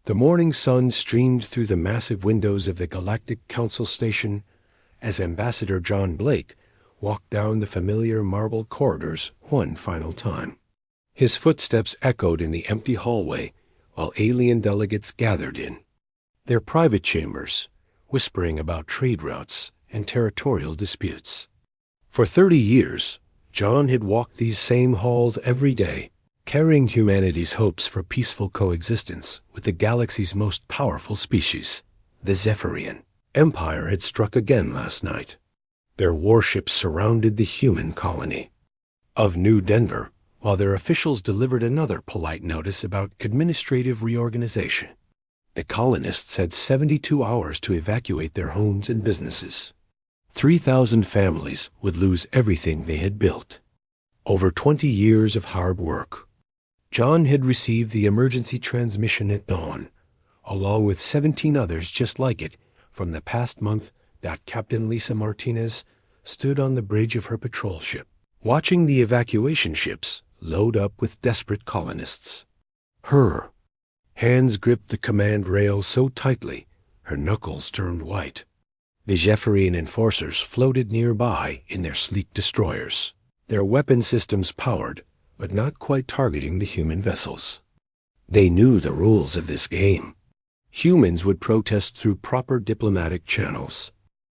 The morning sun streamed through the massive windows of the Galactic Council station as Ambassador John Blake walked down the familiar marble corridors one final time. His footsteps echoed in the empty hallway while alien delegates gathered in their private chambers, whispering about trade routes and territorial disputes. For 30 years, John had walked these same halls every day, carrying humanity's hopes for peaceful coexistence with the galaxy's most powerful species, the Zephyrian. Empire had struck again last night. Their warships surrounded the human colony of New Denver, while their officials delivered another polite notice about administrative reorganization. The colonists had 72 hours to evacuate their homes and businesses. 3,000 families would lose everything they had built. Over 20 years of hard work. John had received the emergency transmission at dawn, along with 17 others just like it from the past month that Captain Lisa Martinez stood on the bridge of her patrol ship, watching the evacuation ships load up with desperate colonists. Her hands gripped the command rail so tightly her knuckles turned white. The Zephyrian enforcers floated nearby in their sleek destroyers, their weapon systems powered, but not quite targeting the human vessels. They knew the rules of this game. Humans would protest through proper diplomatic channels.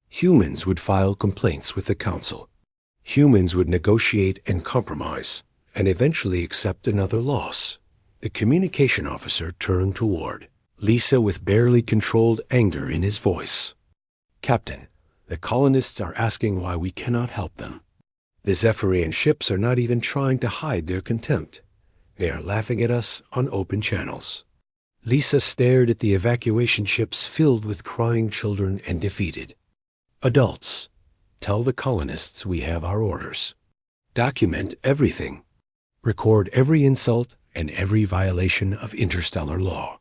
Humans would file complaints with the Council. Humans would negotiate and compromise, and eventually accept another loss. The communication officer turned toward Lisa with barely controlled anger in his voice. "Captain, the colonists are asking why we cannot help them. The Zephyrian ships are not even trying to hide their contempt. They are laughing at us on open channels." Lisa stared at the evacuation ships filled with crying children and defeated adults. "Tell the colonists we have our orders. Document everything. Record every insult and every violation of interstellar law.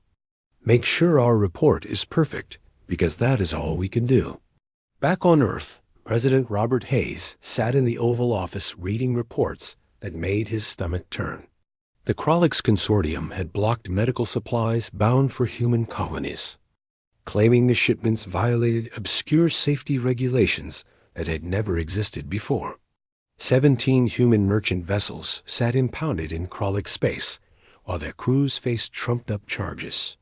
Make sure our report is perfect, because that is all we can do." Back on Earth, President Robert Hayes sat in the Oval Office reading reports that made his stomach turn. The Krolix Consortium had blocked medical supplies bound for human colonies, claiming the shipments violated obscure safety regulations that had never existed before. 17 human merchant vessels sat impounded in Krolix space, while their crews faced trumped-up charges.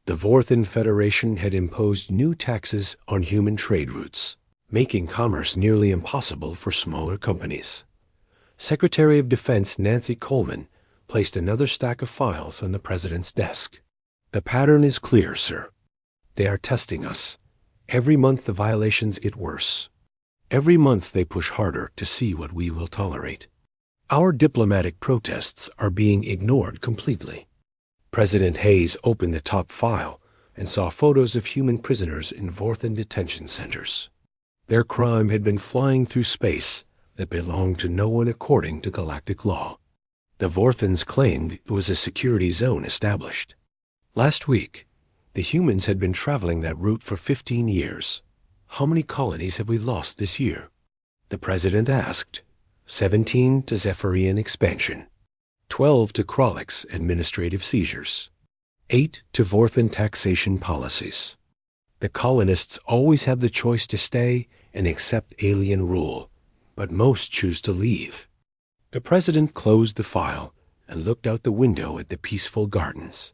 The Vorthan Federation had imposed new taxes on human trade routes, making commerce nearly impossible for smaller companies. Secretary of Defense Nancy Coleman placed another stack of files on the president's desk. "The pattern is clear, sir. They are testing us. Every month the violations get worse. Every month they push harder to see what we will tolerate. Our diplomatic protests are being ignored completely." President Hayes opened the top file and saw photos of human prisoners in Vorthan detention centers. Their crime had been flying through space that belonged to no one according to galactic law. The Vorthans claimed it was a security zone established. Last week, the humans had been traveling that route for 15 years. "How many colonies have we lost this year?" the president asked. 17 to Zephyrian expansion, 12 to Krolix administrative seizures, 8 to Vorthan taxation policies. The colonists always have the choice to stay and accept alien rule, but most choose to leave. The president closed the file and looked out the window at the peaceful gardens.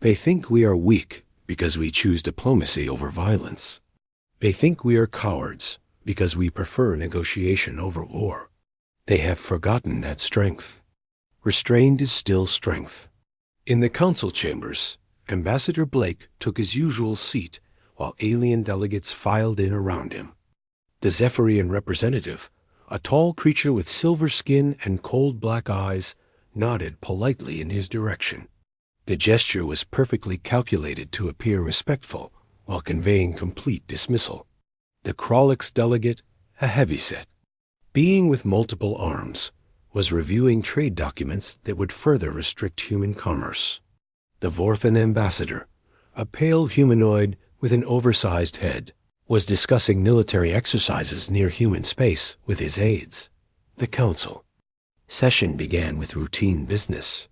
"They think we are weak because we choose diplomacy over violence. They think we are cowards because we prefer negotiation over war. They have forgotten that strength. Restraint is still strength." In the council chambers, Ambassador Blake took his usual seat while alien delegates filed in around him. The Zephyrian representative, a tall creature with silver skin and cold black eyes, nodded politely in his direction. The gesture was perfectly calculated to appear respectful while conveying complete dismissal. The Krolix delegate, a heavyset, being with multiple arms, was reviewing trade documents that would further restrict human commerce. The Vorthan ambassador, a pale humanoid with an oversized head, was discussing military exercises near human space with his aides. The council session began with routine business.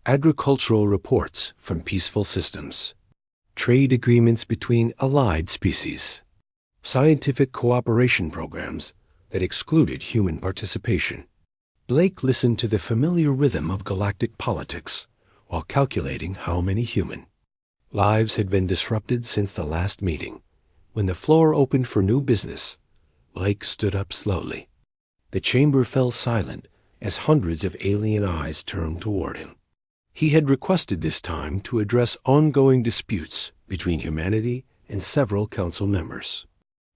Agricultural reports from peaceful systems, trade agreements between allied species, scientific cooperation programs that excluded human participation. Blake listened to the familiar rhythm of galactic politics while calculating how many human lives had been disrupted since the last meeting. When the floor opened for new business, Blake stood up slowly. The chamber fell silent as hundreds of alien eyes turned toward him. He had requested this time to address ongoing disputes between humanity and several council members.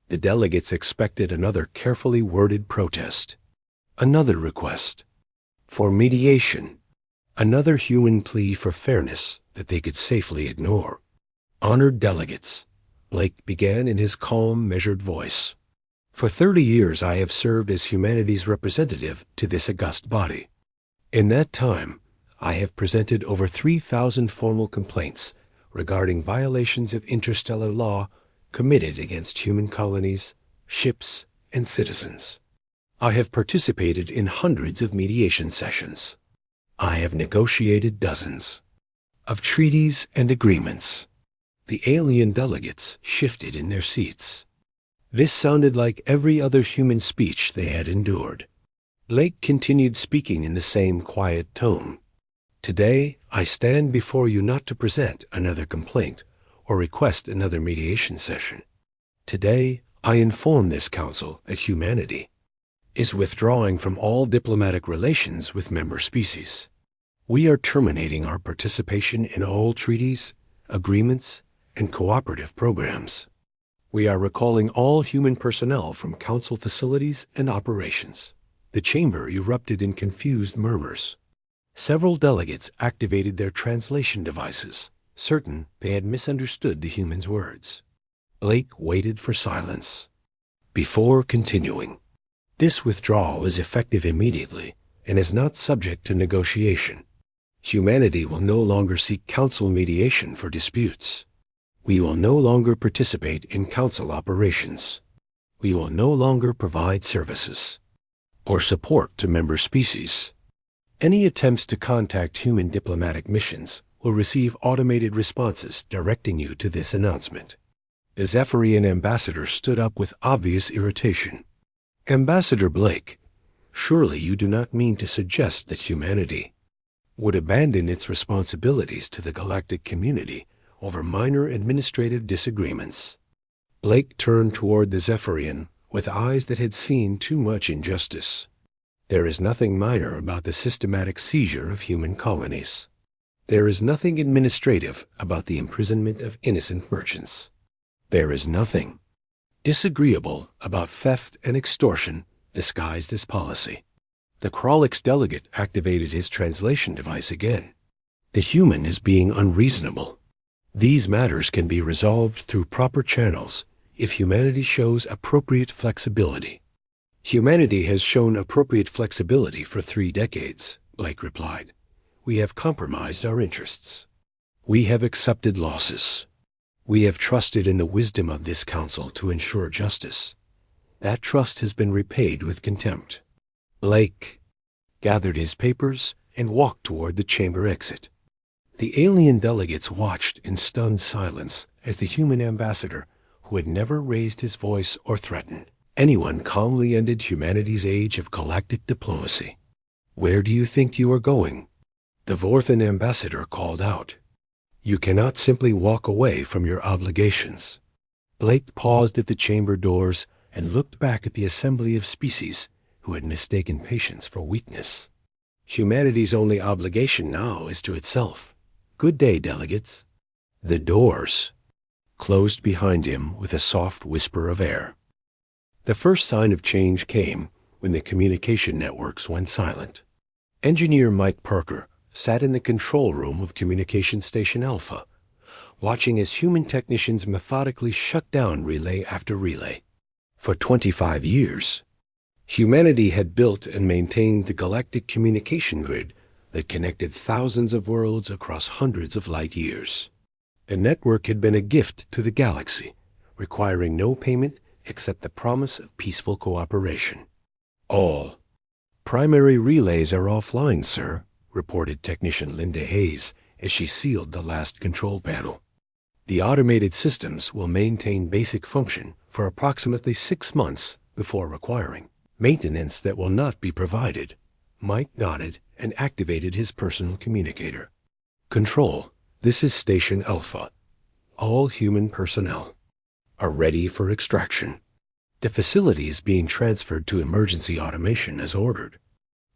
The delegates expected another carefully worded protest, another request for mediation, another human plea for fairness that they could safely ignore. Honored delegates, Blake began in his calm, measured voice. For 30 years I have served as humanity's representative to this august body. In that time, I have presented over 3,000 formal complaints regarding violations of interstellar law committed against human colonies, ships, and citizens. I have participated in hundreds of mediation sessions. I have negotiated dozens of treaties and agreements. The alien delegates shifted in their seats. This sounded like every other human speech they had endured. Blake continued speaking in the same quiet tone. Today, I stand before you not to present another complaint or request another mediation session. Today, I inform this council that humanity is withdrawing from all diplomatic relations with member species. We are terminating our participation in all treaties, agreements, and cooperative programs. We are recalling all human personnel from council facilities and operations. The chamber erupted in confused murmurs. Several delegates activated their translation devices, certain they had misunderstood the human's words. Blake waited for silence before continuing. This withdrawal is effective immediately and is not subject to negotiation. Humanity will no longer seek council mediation for disputes. We will no longer participate in council operations. We will no longer provide services or support to member species. Any attempts to contact human diplomatic missions will receive automated responses directing you to this announcement. The Zephyrian ambassador stood up with obvious irritation. Ambassador Blake, surely you do not mean to suggest that humanity would abandon its responsibilities to the galactic community over minor administrative disagreements. Blake turned toward the Zephyrian with eyes that had seen too much injustice. There is nothing minor about the systematic seizure of human colonies. There is nothing administrative about the imprisonment of innocent merchants. There is nothing disagreeable about theft and extortion disguised as policy. The Krolix delegate activated his translation device again. The human is being unreasonable. These matters can be resolved through proper channels if humanity shows appropriate flexibility. Humanity has shown appropriate flexibility for 3 decades, Blake replied. We have compromised our interests. We have accepted losses. We have trusted in the wisdom of this council to ensure justice. That trust has been repaid with contempt. Blake gathered his papers and walked toward the chamber exit. The alien delegates watched in stunned silence as the human ambassador, who had never raised his voice or threatened anyone, calmly ended humanity's age of galactic diplomacy. Where do you think you are going? The Vorthan ambassador called out. You cannot simply walk away from your obligations. Blake paused at the chamber doors and looked back at the assembly of species who had mistaken patience for weakness. Humanity's only obligation now is to itself. Good day, delegates. The doors closed behind him with a soft whisper of air. The first sign of change came when the communication networks went silent. Engineer Mike Parker sat in the control room of Communication Station Alpha, watching as human technicians methodically shut down relay after relay. For 25 years, humanity had built and maintained the galactic communication grid that connected thousands of worlds across hundreds of light years. The network had been a gift to the galaxy, requiring no payment except the promise of peaceful cooperation. All primary relays are offline, sir, reported technician Linda Hayes as she sealed the last control panel. The automated systems will maintain basic function for approximately 6 months before requiring maintenance that will not be provided. Mike nodded and activated his personal communicator. Control, this is Station Alpha. All human personnel are ready for extraction. The facility is being transferred to emergency automation as ordered.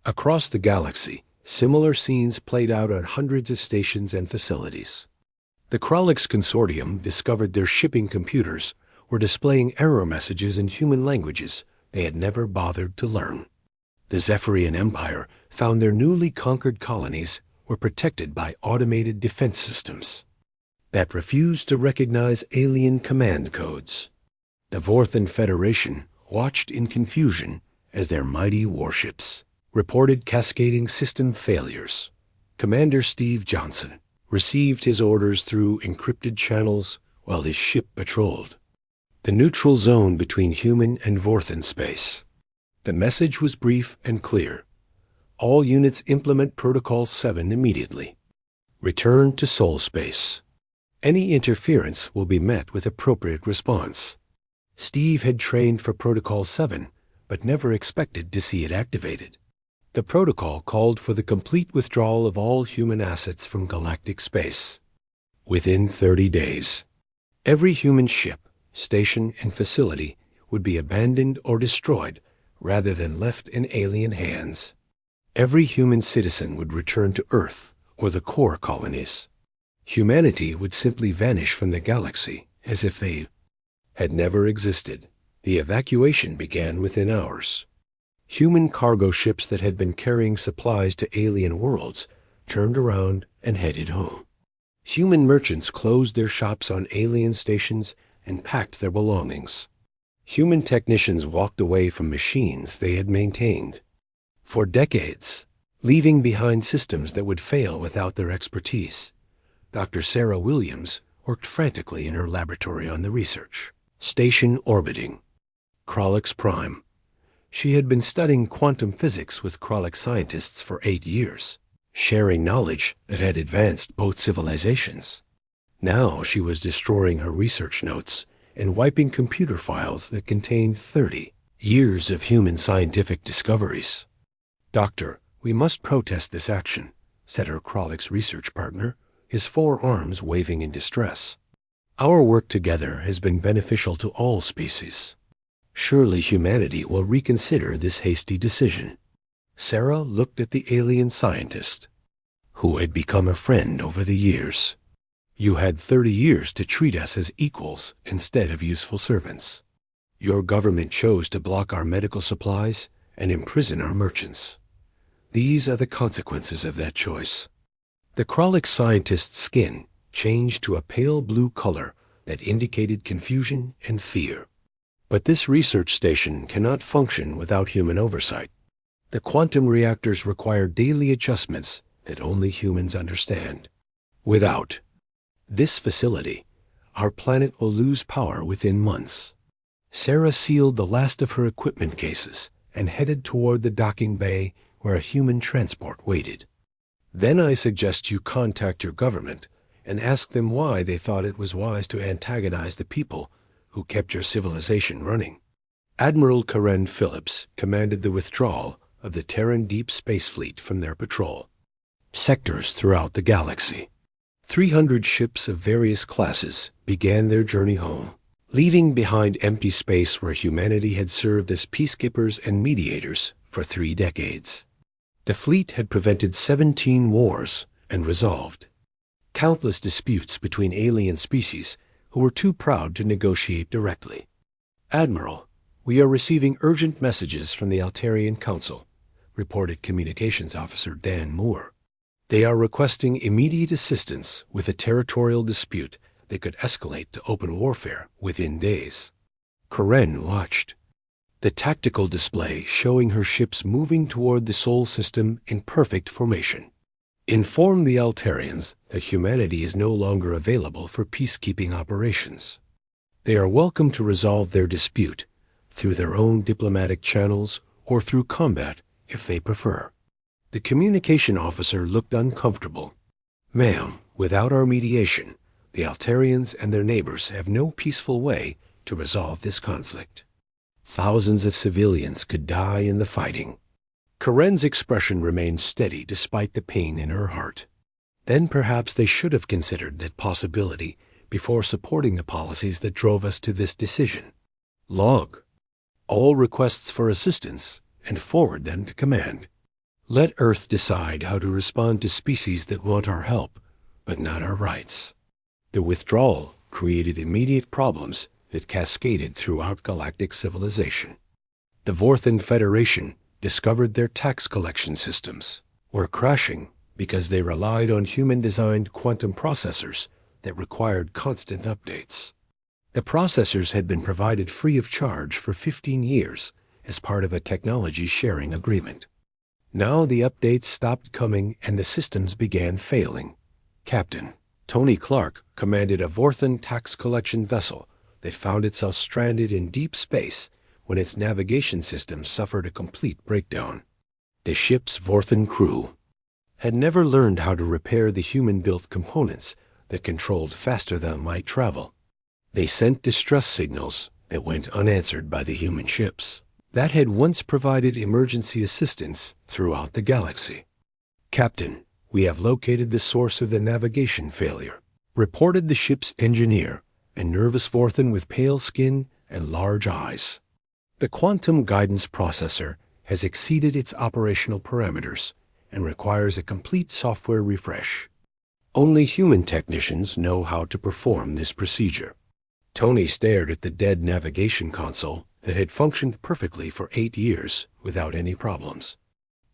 Across the galaxy, similar scenes played out at hundreds of stations and facilities. The Krolix Consortium discovered their shipping computers were displaying error messages in human languages they had never bothered to learn. The Zephyrian Empire found their newly conquered colonies were protected by automated defense systems that refused to recognize alien command codes. The Vorthan Federation watched in confusion as their mighty warships reported cascading system failures. Commander Steve Johnson received his orders through encrypted channels while his ship patrolled the neutral zone between human and Vorthan space. The message was brief and clear. All units implement Protocol 7 immediately. Return to Sol space. Any interference will be met with appropriate response. Steve had trained for Protocol 7, but never expected to see it activated. The protocol called for the complete withdrawal of all human assets from galactic space. Within 30 days, every human ship, station, and facility would be abandoned or destroyed rather than left in alien hands. Every human citizen would return to Earth or the core colonies. Humanity would simply vanish from the galaxy as if they had never existed. The evacuation began within hours. Human cargo ships that had been carrying supplies to alien worlds turned around and headed home. Human merchants closed their shops on alien stations and packed their belongings. Human technicians walked away from machines they had maintained for decades, leaving behind systems that would fail without their expertise. Dr. Sarah Williams worked frantically in her laboratory on the research. Station orbiting Krolix Prime. She had been studying quantum physics with Krolix scientists for 8 years, sharing knowledge that had advanced both civilizations. Now she was destroying her research notes and wiping computer files that contained 30 years of human scientific discoveries. "Doctor, we must protest this action," said her Krolix research partner, his 4 arms waving in distress. "Our work together has been beneficial to all species. Surely humanity will reconsider this hasty decision." Sarah looked at the alien scientist, who had become a friend over the years. "You had 30 years to treat us as equals instead of useful servants. Your government chose to block our medical supplies and imprison our merchants. These are the consequences of that choice." The Krolix scientist's skin changed to a pale blue color that indicated confusion and fear. But this research station cannot function without human oversight. The quantum reactors require daily adjustments that only humans understand. Without this facility, our planet will lose power within months. Sarah sealed the last of her equipment cases and headed toward the docking bay where a human transport waited. "Then I suggest you contact your government and ask them why they thought it was wise to antagonize the people who kept your civilization running." Admiral Karen Phillips commanded the withdrawal of the Terran Deep Space Fleet from their patrol sectors throughout the galaxy. 300 ships of various classes began their journey home, leaving behind empty space where humanity had served as peacekeepers and mediators for 3 decades. The fleet had prevented 17 wars and resolved countless disputes between alien species who were too proud to negotiate directly. "Admiral, we are receiving urgent messages from the Altarian Council," reported Communications Officer Dan Moore. "They are requesting immediate assistance with a territorial dispute that could escalate to open warfare within days." Karen watched the tactical display showing her ships moving toward the Sol system in perfect formation. "Inform the Altarians that humanity is no longer available for peacekeeping operations. They are welcome to resolve their dispute through their own diplomatic channels or through combat if they prefer." The communication officer looked uncomfortable. "Ma'am, without our mediation, The Altarians and their neighbors have no peaceful way to resolve this conflict. Thousands of civilians could die in the fighting. Karen's expression remained steady despite the pain in her heart. Then perhaps they should have considered that possibility before supporting the policies that drove us to this decision. Log all requests for assistance and forward them to command. Let Earth decide how to respond to species that want our help, but not our rights. The withdrawal created immediate problems that cascaded throughout galactic civilization. The Vorthan Federation discovered their tax collection systems were crashing because they relied on human-designed quantum processors that required constant updates. The processors had been provided free of charge for 15 years as part of a technology sharing agreement. Now the updates stopped coming and the systems began failing. Captain Tony Clark commanded a Vorthan tax collection vessel that found itself stranded in deep space when its navigation system suffered a complete breakdown. The ship's Vorthan crew had never learned how to repair the human-built components that controlled faster-than-light travel. They sent distress signals that went unanswered by the human ships that had once provided emergency assistance throughout the galaxy. Captain, we have located the source of the navigation failure, reported the ship's engineer, a nervous Vorthan with pale skin and large eyes. The quantum guidance processor has exceeded its operational parameters and requires a complete software refresh. Only human technicians know how to perform this procedure. Tony stared at the dead navigation console that had functioned perfectly for 8 years without any problems.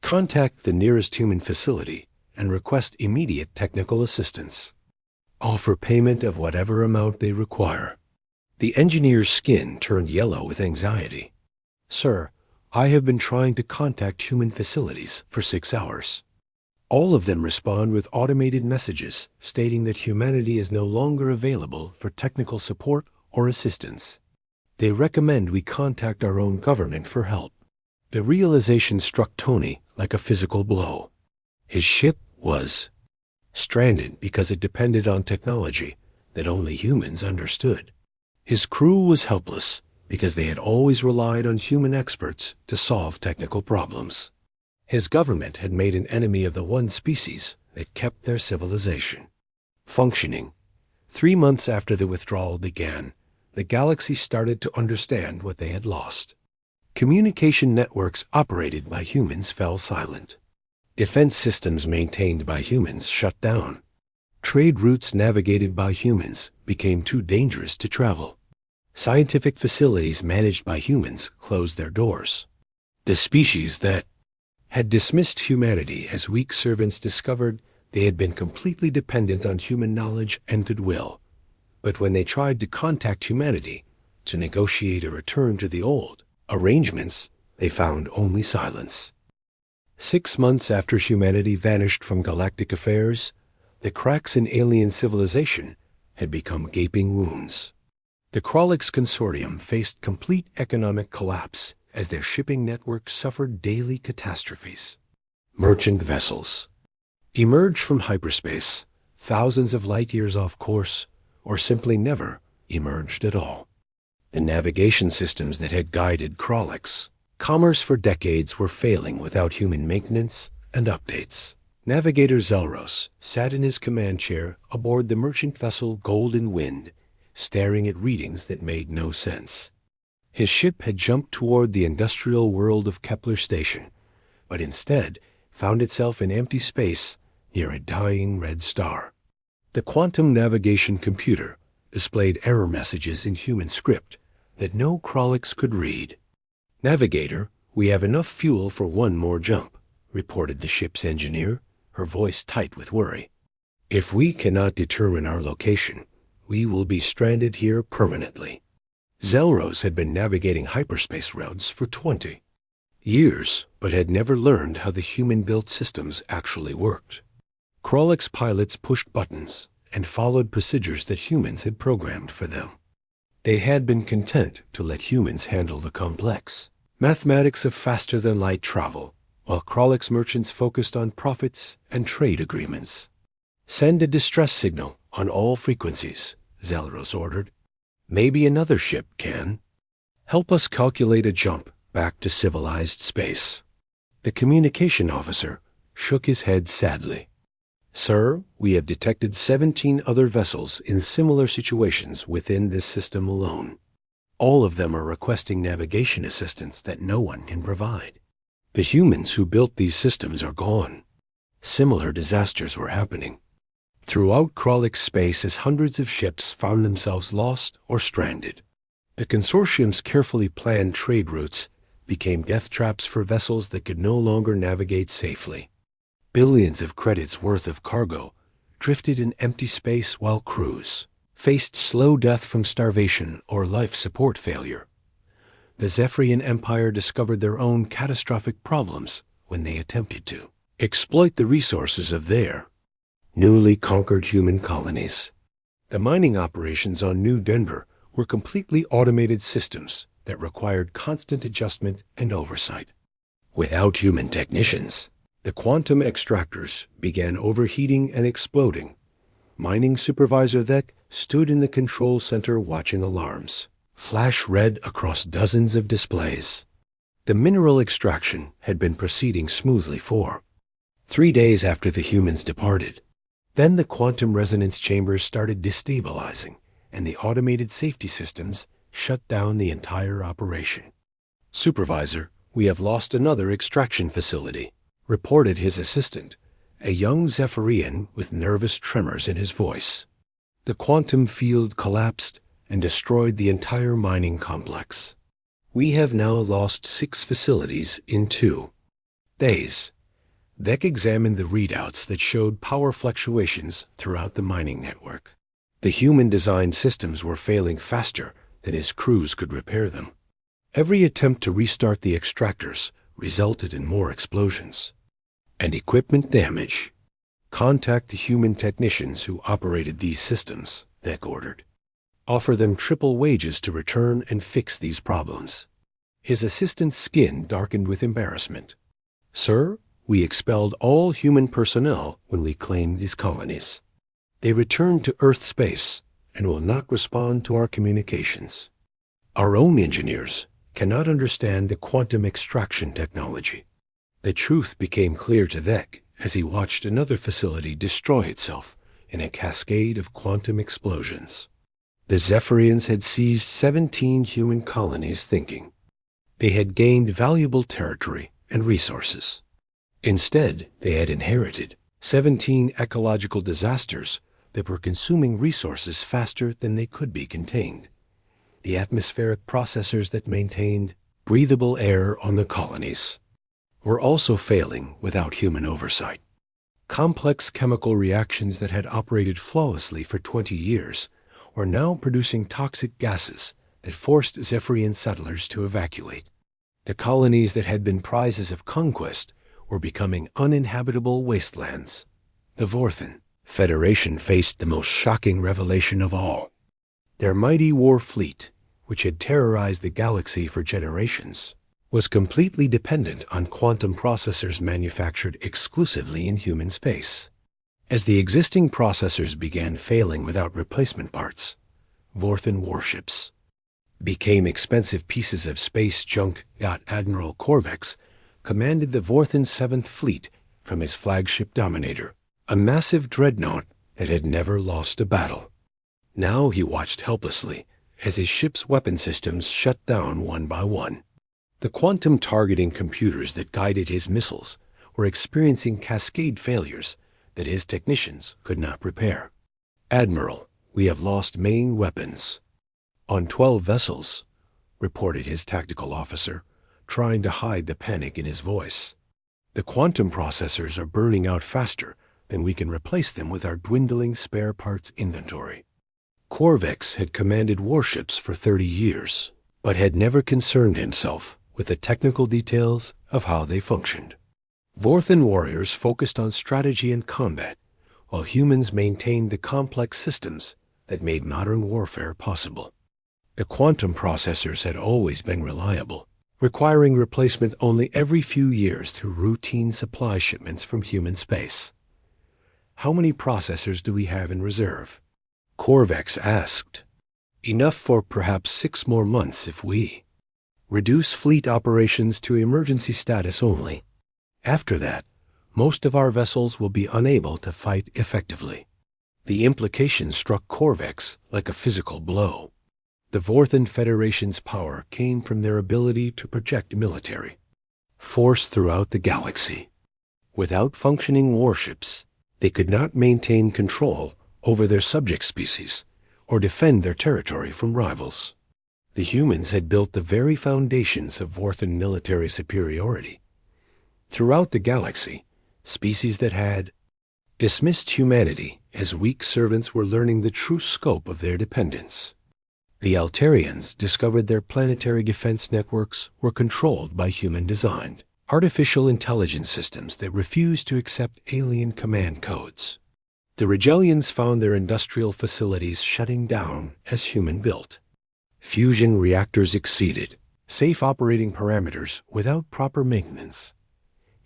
Contact the nearest human facility and request immediate technical assistance. Offer payment of whatever amount they require. The engineer's skin turned yellow with anxiety. Sir, I have been trying to contact human facilities for 6 hours. All of them respond with automated messages stating that humanity is no longer available for technical support or assistance. They recommend we contact our own government for help. The realization struck Tony like a physical blow. His ship was stranded because it depended on technology that only humans understood. His crew was helpless because they had always relied on human experts to solve technical problems. His government had made an enemy of the one species that kept their civilization functioning. 3 months after the withdrawal began, the galaxy started to understand what they had lost. Communication networks operated by humans fell silent. Defense systems maintained by humans shut down. Trade routes navigated by humans became too dangerous to travel. Scientific facilities managed by humans closed their doors. The species that had dismissed humanity as weak servants discovered they had been completely dependent on human knowledge and goodwill. But when they tried to contact humanity to negotiate a return to the old arrangements, they found only silence. 6 months after humanity vanished from galactic affairs, the cracks in alien civilization had become gaping wounds. The Krolix Consortium faced complete economic collapse as their shipping network suffered daily catastrophes. Merchant vessels emerged from hyperspace, thousands of light years off course, or simply never emerged at all. The navigation systems that had guided Krolix commerce for decades were failing without human maintenance and updates. Navigator Zelros sat in his command chair aboard the merchant vessel Golden Wind, staring at readings that made no sense. His ship had jumped toward the industrial world of Kepler Station, but instead found itself in empty space near a dying red star. The quantum navigation computer displayed error messages in human script that no Krolix could read. Navigator, we have enough fuel for 1 more jump, reported the ship's engineer, her voice tight with worry. If we cannot determine our location, we will be stranded here permanently. Zelros had been navigating hyperspace routes for 20 years, but had never learned how the human-built systems actually worked. Krolix pilots pushed buttons and followed procedures that humans had programmed for them. They had been content to let humans handle the complex mathematics of faster-than-light travel, while Krolix merchants focused on profits and trade agreements. Send a distress signal, "On all frequencies," Zelros ordered. "Maybe another ship can. Help us calculate a jump back to civilized space." The communication officer shook his head sadly. "Sir, we have detected 17 other vessels in similar situations within this system alone. All of them are requesting navigation assistance that no one can provide. The humans who built these systems are gone. Similar disasters were happening throughout Krollik's space as hundreds of ships found themselves lost or stranded. The consortium's carefully planned trade routes became death traps for vessels that could no longer navigate safely. Billions of credits worth of cargo drifted in empty space while crews faced slow death from starvation or life support failure. The Zephyrian Empire discovered their own catastrophic problems when they attempted to exploit the resources of their newly conquered human colonies. The mining operations on New Denver were completely automated systems that required constant adjustment and oversight. Without human technicians, the quantum extractors began overheating and exploding. Mining Supervisor Thek stood in the control center watching alarms flash red across dozens of displays. The mineral extraction had been proceeding smoothly for 3 days after the humans departed. Then the quantum resonance chambers started destabilizing, and the automated safety systems shut down the entire operation. "Supervisor, we have lost another extraction facility," reported his assistant, a young Zephyrian with nervous tremors in his voice. The quantum field collapsed and destroyed the entire mining complex. "We have now lost 6 facilities in 2 days." Thek examined the readouts that showed power fluctuations throughout the mining network. The human-designed systems were failing faster than his crews could repair them. Every attempt to restart the extractors resulted in more explosions and equipment damage. "Contact the human technicians who operated these systems," Thek ordered. "Offer them triple wages to return and fix these problems." His assistant's skin darkened with embarrassment. "Sir, we expelled all human personnel when we claimed these colonies. They returned to Earth space and will not respond to our communications. Our own engineers cannot understand the quantum extraction technology." The truth became clear to Thek as he watched another facility destroy itself in a cascade of quantum explosions. The Zephyrians had seized 17 human colonies thinking they had gained valuable territory and resources. Instead, they had inherited 17 ecological disasters that were consuming resources faster than they could be contained. The atmospheric processors that maintained breathable air on the colonies were also failing without human oversight. Complex chemical reactions that had operated flawlessly for 20 years were now producing toxic gases that forced Zephyrian settlers to evacuate. The colonies that had been prizes of conquest were becoming uninhabitable wastelands. The Vorthan Federation faced the most shocking revelation of all. Their mighty war fleet, which had terrorized the galaxy for generations, was completely dependent on quantum processors manufactured exclusively in human space. As the existing processors began failing without replacement parts, Vorthan warships became expensive pieces of space junk. Admiral Korvex commanded the Vorthan 7th Fleet from his flagship Dominator, a massive dreadnought that had never lost a battle. Now he watched helplessly as his ship's weapon systems shut down one by one. The quantum targeting computers that guided his missiles were experiencing cascade failures that his technicians could not repair. "Admiral, we have lost main weapons on 12 vessels," reported his tactical officer, trying to hide the panic in his voice. "The quantum processors are burning out faster than we can replace them with our dwindling spare parts inventory." Korvex had commanded warships for 30 years, but had never concerned himself with the technical details of how they functioned. Vorthan warriors focused on strategy and combat, while humans maintained the complex systems that made modern warfare possible. The quantum processors had always been reliable, requiring replacement only every few years through routine supply shipments from human space. How many processors do we have in reserve? Corvex asked. Enough for perhaps 6 more months if we reduce fleet operations to emergency status only. After that, most of our vessels will be unable to fight effectively. The implication struck Corvex like a physical blow. The Vorthan Federation's power came from their ability to project military force throughout the galaxy. Without functioning warships, they could not maintain control over their subject species or defend their territory from rivals. The humans had built the very foundations of Vorthan military superiority. Throughout the galaxy, species that had dismissed humanity as weak servants were learning the true scope of their dependence. The Altarians discovered their planetary defense networks were controlled by human-designed artificial intelligence systems that refused to accept alien command codes. The Regellians found their industrial facilities shutting down as human-built. Fusion reactors exceeded safe operating parameters without proper maintenance.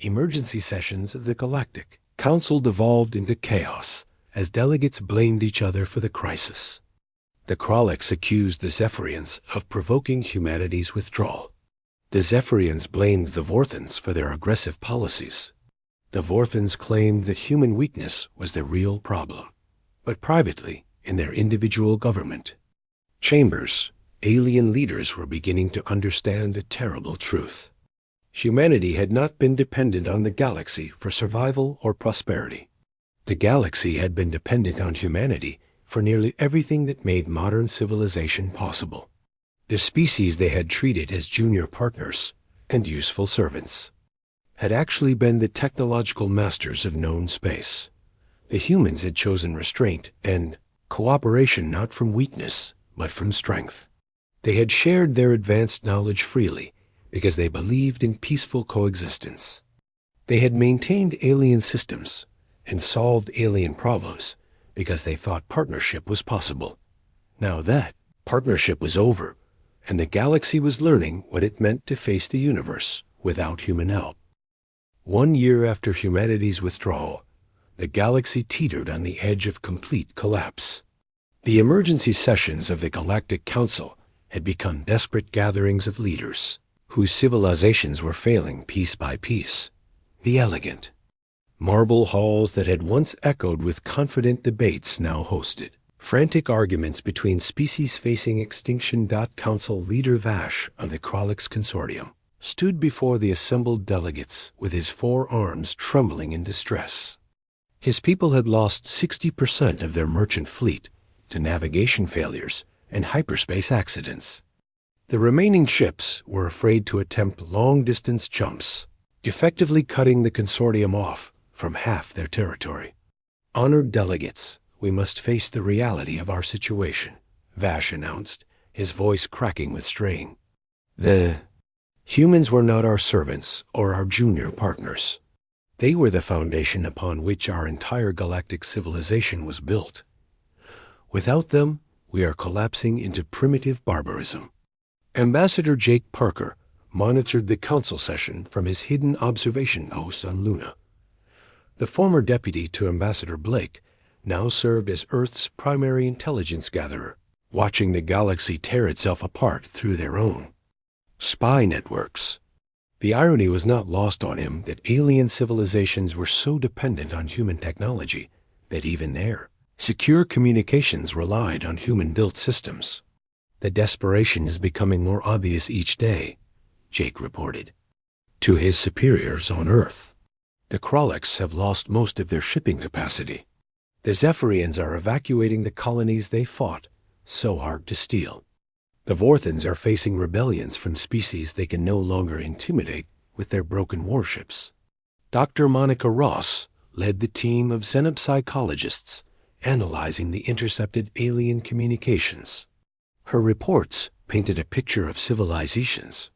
Emergency sessions of the Galactic Council devolved into chaos as delegates blamed each other for the crisis. The Krolix accused the Zephyrians of provoking humanity's withdrawal. The Zephyrians blamed the Vorthans for their aggressive policies. The Vorthans claimed that human weakness was the real problem, but privately, in their individual government chambers, alien leaders were beginning to understand a terrible truth. Humanity had not been dependent on the galaxy for survival or prosperity. The galaxy had been dependent on humanity for nearly everything that made modern civilization possible. The species they had treated as junior partners and useful servants had actually been the technological masters of known space. The humans had chosen restraint and cooperation not from weakness, but from strength. They had shared their advanced knowledge freely because they believed in peaceful coexistence. They had maintained alien systems and solved alien problems because they thought partnership was possible. Now that partnership was over, and the galaxy was learning what it meant to face the universe without human help. 1 year after humanity's withdrawal, the galaxy teetered on the edge of complete collapse. The emergency sessions of the Galactic Council had become desperate gatherings of leaders whose civilizations were failing piece by piece. The elegant marble halls that had once echoed with confident debates now hosted frantic arguments between species facing extinction. Council leader Vash of the Krolix Consortium stood before the assembled delegates with his 4 arms trembling in distress. His people had lost 60% of their merchant fleet to navigation failures and hyperspace accidents. The remaining ships were afraid to attempt long-distance jumps, effectively cutting the consortium off from half their territory. Honored delegates, we must face the reality of our situation, Vash announced, his voice cracking with strain. The humans were not our servants or our junior partners. They were the foundation upon which our entire galactic civilization was built. Without them, we are collapsing into primitive barbarism. Ambassador Jake Parker monitored the council session from his hidden observation post on Luna. The former deputy to Ambassador Blake now served as Earth's primary intelligence gatherer, watching the galaxy tear itself apart through their own spy networks. The irony was not lost on him that alien civilizations were so dependent on human technology that even their secure communications relied on human-built systems. The desperation is becoming more obvious each day, Jake reported to his superiors on Earth. The Krolix have lost most of their shipping capacity. The Zephyrians are evacuating the colonies they fought so hard to steal. The Vorthans are facing rebellions from species they can no longer intimidate with their broken warships. Dr. Monica Ross led the team of xenopsychologists analyzing the intercepted alien communications. Her reports painted a picture of civilizations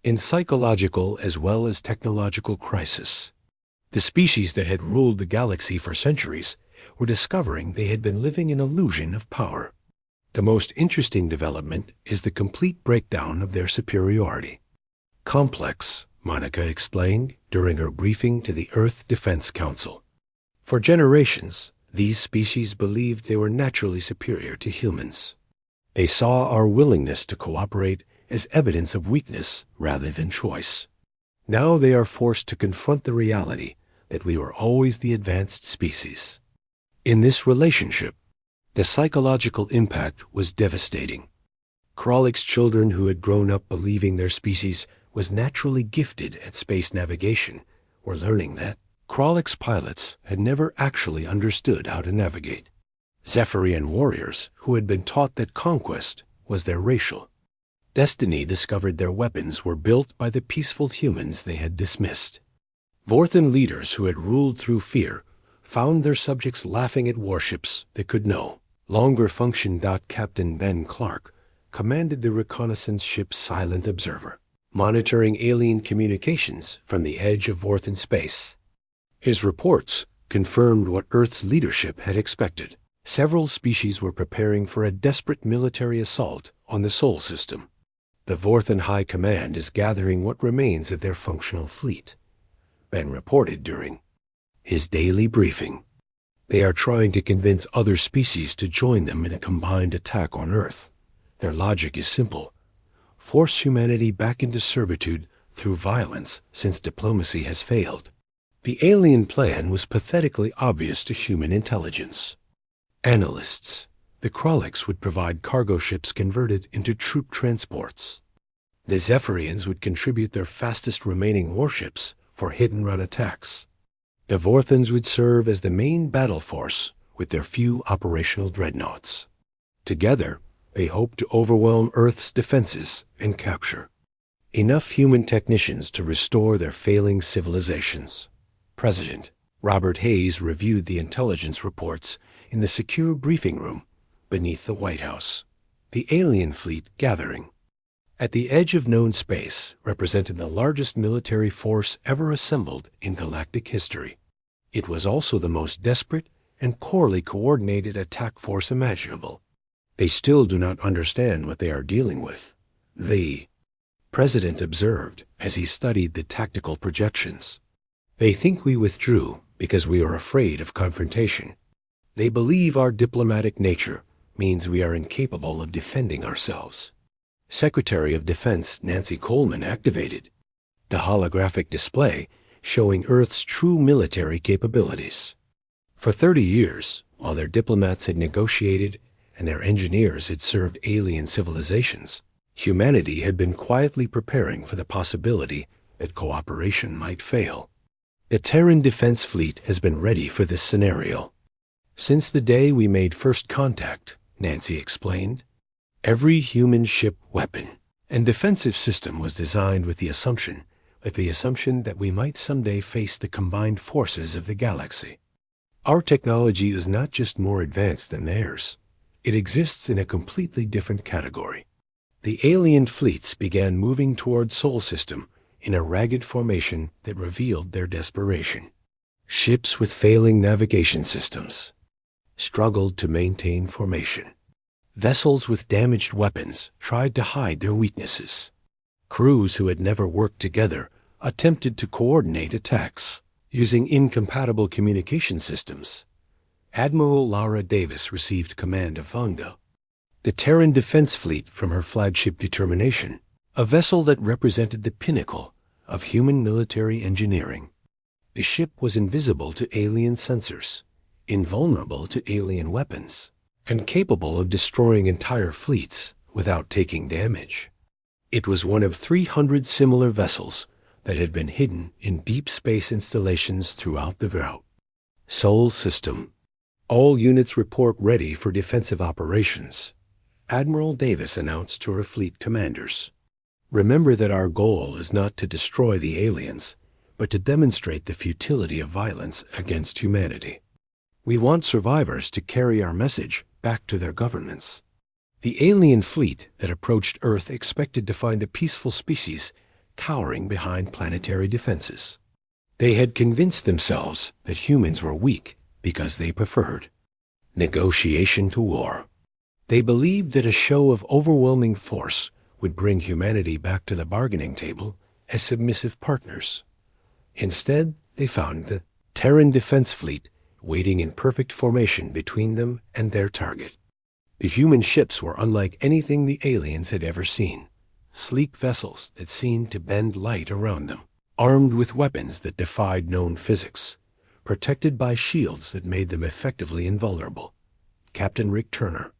in psychological as well as technological crisis. The species that had ruled the galaxy for centuries were discovering they had been living an illusion of power. The most interesting development is the complete breakdown of their superiority. Complex, Monica explained during her briefing to the Earth Defense Council. For generations, these species believed they were naturally superior to humans. They saw our willingness to cooperate as evidence of weakness rather than choice. Now they are forced to confront the reality that we were always the advanced species. In this relationship, the psychological impact was devastating. Krolyk's children, who had grown up believing their species was naturally gifted at space navigation, were learning that Krolyk's pilots had never actually understood how to navigate. Zephyrian warriors, who had been taught that conquest was their racial destiny, discovered their weapons were built by the peaceful humans they had dismissed. Vorthan leaders who had ruled through fear found their subjects laughing at warships that could no longer function. Captain Ben Clark commanded the reconnaissance ship Silent Observer, monitoring alien communications from the edge of Vorthan space. His reports confirmed what Earth's leadership had expected. Several species were preparing for a desperate military assault on the Sol system. The Vorthan High Command is gathering what remains of their functional fleet, Ben reported during his daily briefing. They are trying to convince other species to join them in a combined attack on Earth. Their logic is simple: force humanity back into servitude through violence, since diplomacy has failed. The alien plan was pathetically obvious to human intelligence. Analysts: the Krolyks would provide cargo ships converted into troop transports. The Zephyrians would contribute their fastest remaining warships for hit-and-run attacks. The Vorthans would serve as the main battle force with their few operational dreadnoughts. Together, they hoped to overwhelm Earth's defenses and capture enough human technicians to restore their failing civilizations. President Robert Hayes reviewed the intelligence reports in the secure briefing room beneath the White House. The alien fleet gathering at the edge of known space represented the largest military force ever assembled in galactic history. It was also the most desperate and poorly coordinated attack force imaginable. They still do not understand what they are dealing with, the president observed as he studied the tactical projections. They think we withdrew because we are afraid of confrontation. They believe our diplomatic nature means we are incapable of defending ourselves. Secretary of Defense Nancy Coleman activated the holographic display showing Earth's true military capabilities. For 30 years, while their diplomats had negotiated and their engineers had served alien civilizations, humanity had been quietly preparing for the possibility that cooperation might fail. The Terran Defense Fleet has been ready for this scenario since the day we made first contact, Nancy explained. Every human ship, weapon, and defensive system was designed with the assumption that we might someday face the combined forces of the galaxy. Our technology is not just more advanced than theirs. It exists in a completely different category. The alien fleets began moving toward Sol system in a ragged formation that revealed their desperation. Ships with failing navigation systems struggled to maintain formation. Vessels with damaged weapons tried to hide their weaknesses. Crews who had never worked together attempted to coordinate attacks using incompatible communication systems. Admiral Laura Davis received command of Vanga, the Terran Defense Fleet, from her flagship Determination, a vessel that represented the pinnacle of human military engineering. The ship was invisible to alien sensors, invulnerable to alien weapons, and capable of destroying entire fleets without taking damage. It was one of 300 similar vessels that had been hidden in deep space installations throughout the route. Sol system. All units report ready for defensive operations, Admiral Davis announced to her fleet commanders. Remember that our goal is not to destroy the aliens, but to demonstrate the futility of violence against humanity. We want survivors to carry our message back to their governments. The alien fleet that approached Earth expected to find a peaceful species cowering behind planetary defenses. They had convinced themselves that humans were weak because they preferred negotiation to war. They believed that a show of overwhelming force would bring humanity back to the bargaining table as submissive partners. Instead, they found the Terran Defense Fleet waiting in perfect formation between them and their target. The human ships were unlike anything the aliens had ever seen. Sleek vessels that seemed to bend light around them, armed with weapons that defied known physics, protected by shields that made them effectively invulnerable. Captain Rick Turner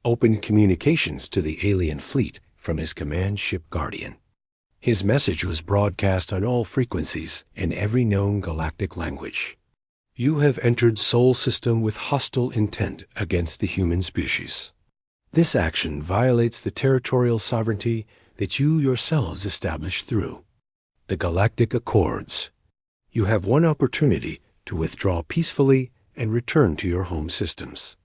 opened communications to the alien fleet from his command ship Guardian. His message was broadcast on all frequencies in every known galactic language. You have entered Sol System with hostile intent against the human species. This action violates the territorial sovereignty that you yourselves established through the Galactic Accords. You have one opportunity to withdraw peacefully and return to your home systems.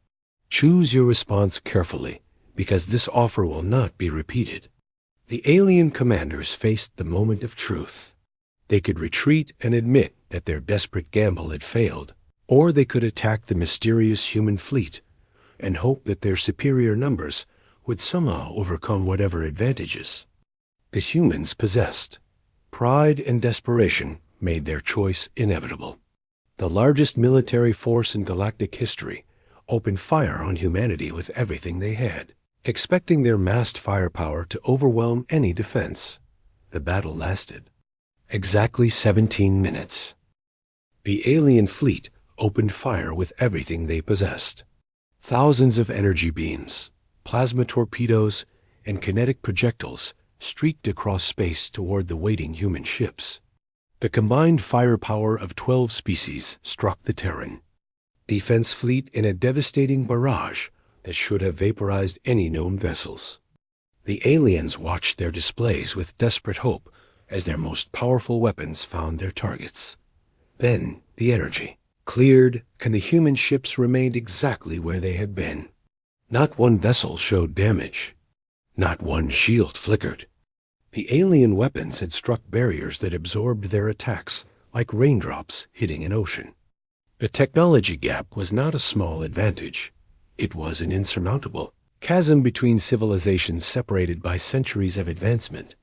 Choose your response carefully, because this offer will not be repeated. The alien commanders faced the moment of truth. They could retreat and admit that their desperate gamble had failed, or they could attack the mysterious human fleet and hope that their superior numbers would somehow overcome whatever advantages the humans possessed. Pride and desperation made their choice inevitable. The largest military force in galactic history opened fire on humanity with everything they had, expecting their massed firepower to overwhelm any defense. The battle lasted exactly 17 minutes. The alien fleet opened fire with everything they possessed. Thousands of energy beams, plasma torpedoes, and kinetic projectiles streaked across space toward the waiting human ships. The combined firepower of 12 species struck the Terran defense fleet in a devastating barrage that should have vaporized any known vessels. The aliens watched their displays with desperate hope as their most powerful weapons found their targets. Then the energy cleared, and the human ships remained exactly where they had been. Not one vessel showed damage. Not one shield flickered. The alien weapons had struck barriers that absorbed their attacks like raindrops hitting an ocean. The technology gap was not a small advantage. It was an insurmountable chasm between civilizations separated by centuries of advancement.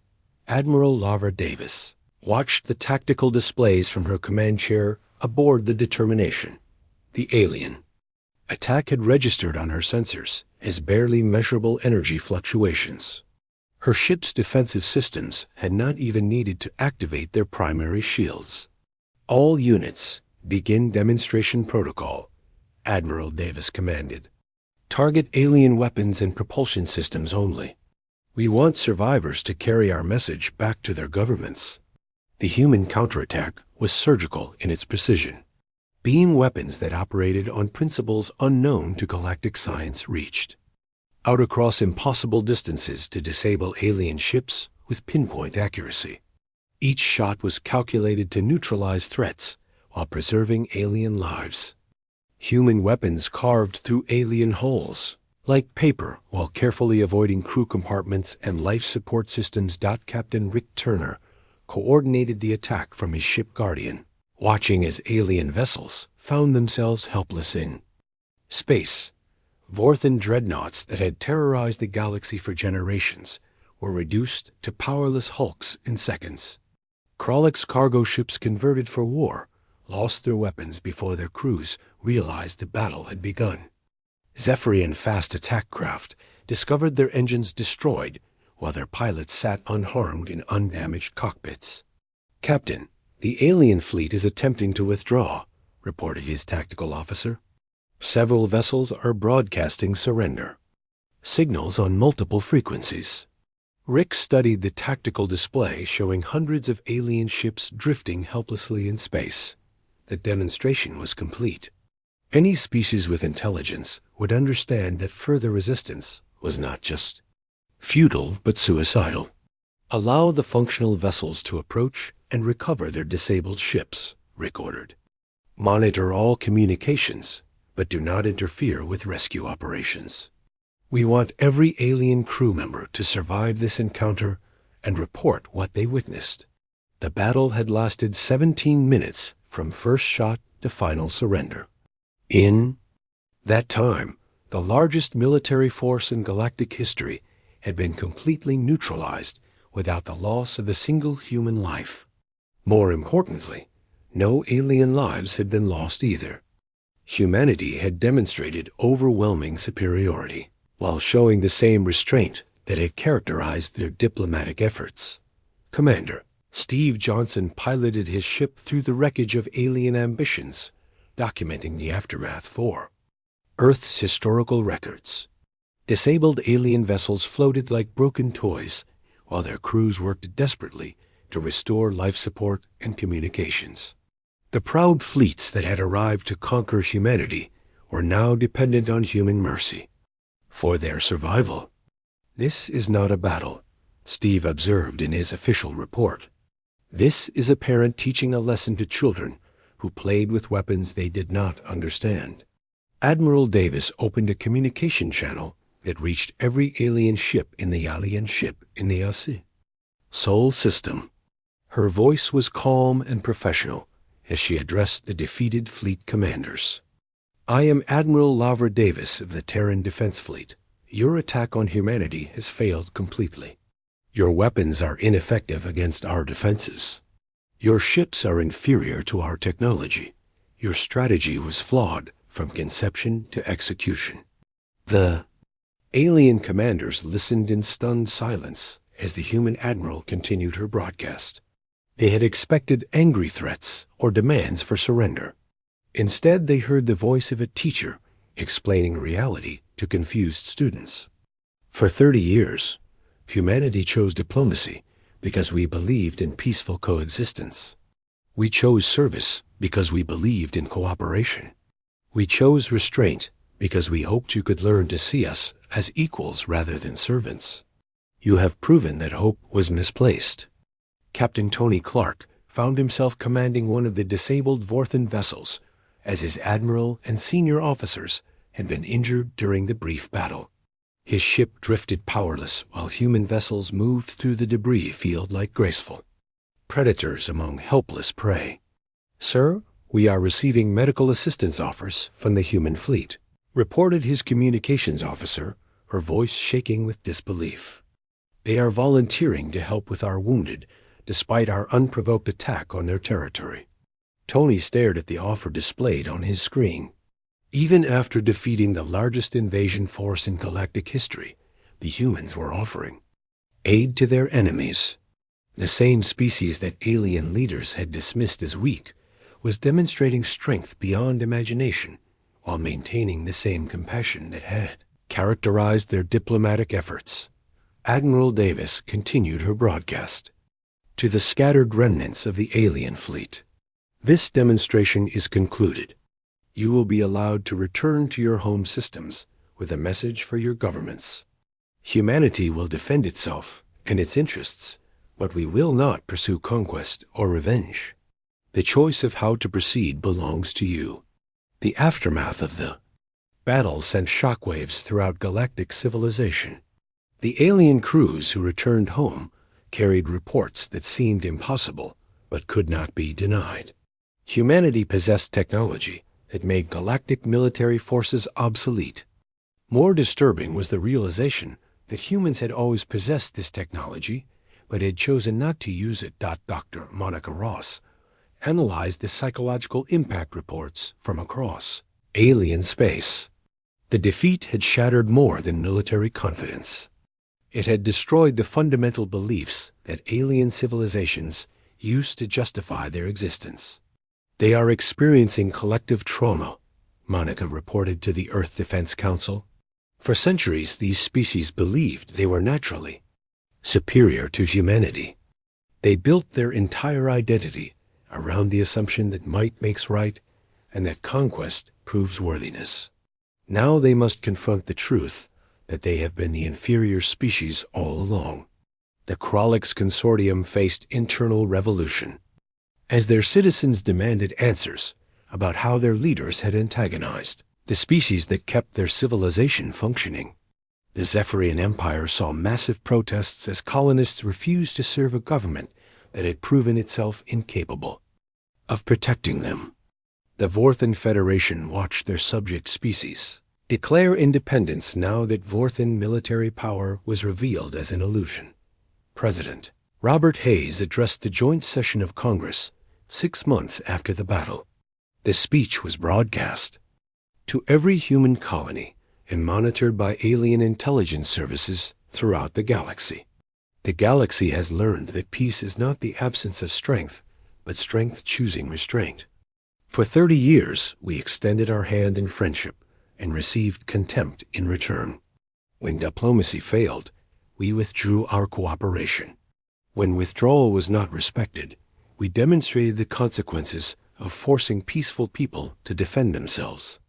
Admiral Lara Davis watched the tactical displays from her command chair aboard the Determination. The alien attack had registered on her sensors as barely measurable energy fluctuations. Her ship's defensive systems had not even needed to activate their primary shields. All units, begin demonstration protocol, Admiral Davis commanded. Target alien weapons and propulsion systems only. We want survivors to carry our message back to their governments. The human counterattack was surgical in its precision. Beam weapons that operated on principles unknown to galactic science reached out across impossible distances to disable alien ships with pinpoint accuracy. Each shot was calculated to neutralize threats while preserving alien lives. Human weapons carved through alien hulls like paper while carefully avoiding crew compartments and life support systems. Captain Rick Turner coordinated the attack from his ship Guardian, watching as alien vessels found themselves helpless in space. Vorthan dreadnoughts that had terrorized the galaxy for generations were reduced to powerless hulks in seconds. Krolek's cargo ships converted for war lost their weapons before their crews realized the battle had begun. Zephyrian fast attack craft discovered their engines destroyed while their pilots sat unharmed in undamaged cockpits. Captain, the alien fleet is attempting to withdraw, reported his tactical officer. Several vessels are broadcasting surrender. Signals on multiple frequencies. Rick studied the tactical display showing hundreds of alien ships drifting helplessly in space. The demonstration was complete. Any species with intelligence would understand that further resistance was not just futile but suicidal. Allow the functional vessels to approach and recover their disabled ships, Rick ordered. Monitor all communications, but do not interfere with rescue operations. We want every alien crew member to survive this encounter and report what they witnessed. The battle had lasted 17 minutes from first shot to final surrender. In that time, the largest military force in galactic history had been completely neutralized without the loss of a single human life. More importantly, no alien lives had been lost either. Humanity had demonstrated overwhelming superiority, while showing the same restraint that had characterized their diplomatic efforts. Commander Steve Johnson piloted his ship through the wreckage of alien ambitions, documenting the aftermath for Earth's historical records. Disabled alien vessels floated like broken toys, while their crews worked desperately to restore life support and communications. The proud fleets that had arrived to conquer humanity were now dependent on human mercy for their survival. This is not a battle, Steve observed in his official report. This is a parent teaching a lesson to children who played with weapons they did not understand. Admiral Davis opened a communication channel that reached every alien ship in the Sol system. Her voice was calm and professional as she addressed the defeated fleet commanders. I am Admiral Lavra Davis of the Terran Defense Fleet. Your attack on humanity has failed completely. Your weapons are ineffective against our defenses. Your ships are inferior to our technology. Your strategy was flawed from conception to execution. The alien commanders listened in stunned silence as the human admiral continued her broadcast. They had expected angry threats or demands for surrender. Instead, they heard the voice of a teacher explaining reality to confused students. For 30 years, humanity chose diplomacy because we believed in peaceful coexistence. We chose service because we believed in cooperation. We chose restraint because we hoped you could learn to see us as equals rather than servants. You have proven that hope was misplaced. Captain Tony Clark found himself commanding one of the disabled Vorthan vessels, as his admiral and senior officers had been injured during the brief battle. His ship drifted powerless while human vessels moved through the debris field like graceful predators among helpless prey. Sir, we are receiving medical assistance offers from the human fleet, reported his communications officer, her voice shaking with disbelief. They are volunteering to help with our wounded, despite our unprovoked attack on their territory. Tony stared at the offer displayed on his screen. Even after defeating the largest invasion force in galactic history, the humans were offering aid to their enemies. The same species that alien leaders had dismissed as weak was demonstrating strength beyond imagination while maintaining the same compassion that had characterized their diplomatic efforts. Admiral Davis continued her broadcast. To the scattered remnants of the alien fleet, this demonstration is concluded. You will be allowed to return to your home systems with a message for your governments. Humanity will defend itself and its interests, but we will not pursue conquest or revenge. The choice of how to proceed belongs to you. The aftermath of the battle sent shockwaves throughout galactic civilization. The alien crews who returned home carried reports that seemed impossible but could not be denied. Humanity possessed technology that made galactic military forces obsolete. More disturbing was the realization that humans had always possessed this technology, but had chosen not to use it. Dr. Monica Ross analyzed the psychological impact reports from across alien space. The defeat had shattered more than military confidence. It had destroyed the fundamental beliefs that alien civilizations used to justify their existence. They are experiencing collective trauma, Monica reported to the Earth Defense Council. For centuries, these species believed they were naturally superior to humanity. They built their entire identity around the assumption that might makes right and that conquest proves worthiness. Now they must confront the truth that they have been the inferior species all along. The Krolix Consortium faced internal revolution as their citizens demanded answers about how their leaders had antagonized the species that kept their civilization functioning. The Zephyrian Empire saw massive protests as colonists refused to serve a government that had proven itself incapable of protecting them. The Vorthan Federation watched their subject species declare independence now that Vorthan military power was revealed as an illusion. President Robert Hayes addressed the joint session of Congress 6 months after the battle. The speech was broadcast to every human colony and monitored by alien intelligence services throughout the galaxy. The galaxy has learned that peace is not the absence of strength, but strength choosing restraint. For 30 years, we extended our hand in friendship and received contempt in return. When diplomacy failed, we withdrew our cooperation. When withdrawal was not respected, we demonstrated the consequences of forcing peaceful people to defend themselves.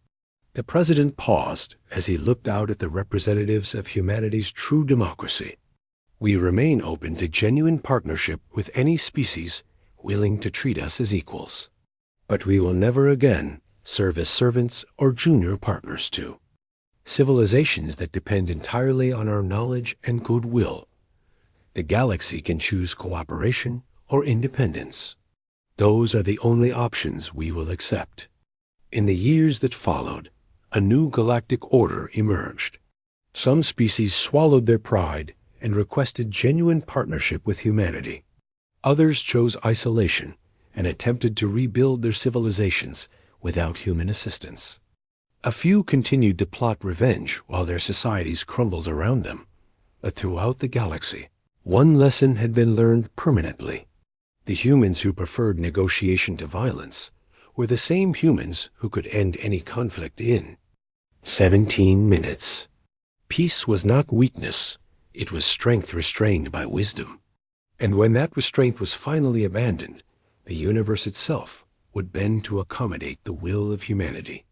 The president paused as he looked out at the representatives of humanity's true democracy. We remain open to genuine partnership with any species willing to treat us as equals. But we will never again serve as servants or junior partners to civilizations that depend entirely on our knowledge and goodwill. The galaxy can choose cooperation or independence. Those are the only options we will accept. In the years that followed, a new galactic order emerged. Some species swallowed their pride and requested genuine partnership with humanity. Others chose isolation and attempted to rebuild their civilizations without human assistance. A few continued to plot revenge while their societies crumbled around them. But throughout the galaxy, one lesson had been learned permanently. The humans who preferred negotiation to violence were the same humans who could end any conflict in 17 minutes. Peace was not weakness, it was strength restrained by wisdom. And when that restraint was finally abandoned, the universe itself would bend to accommodate the will of humanity.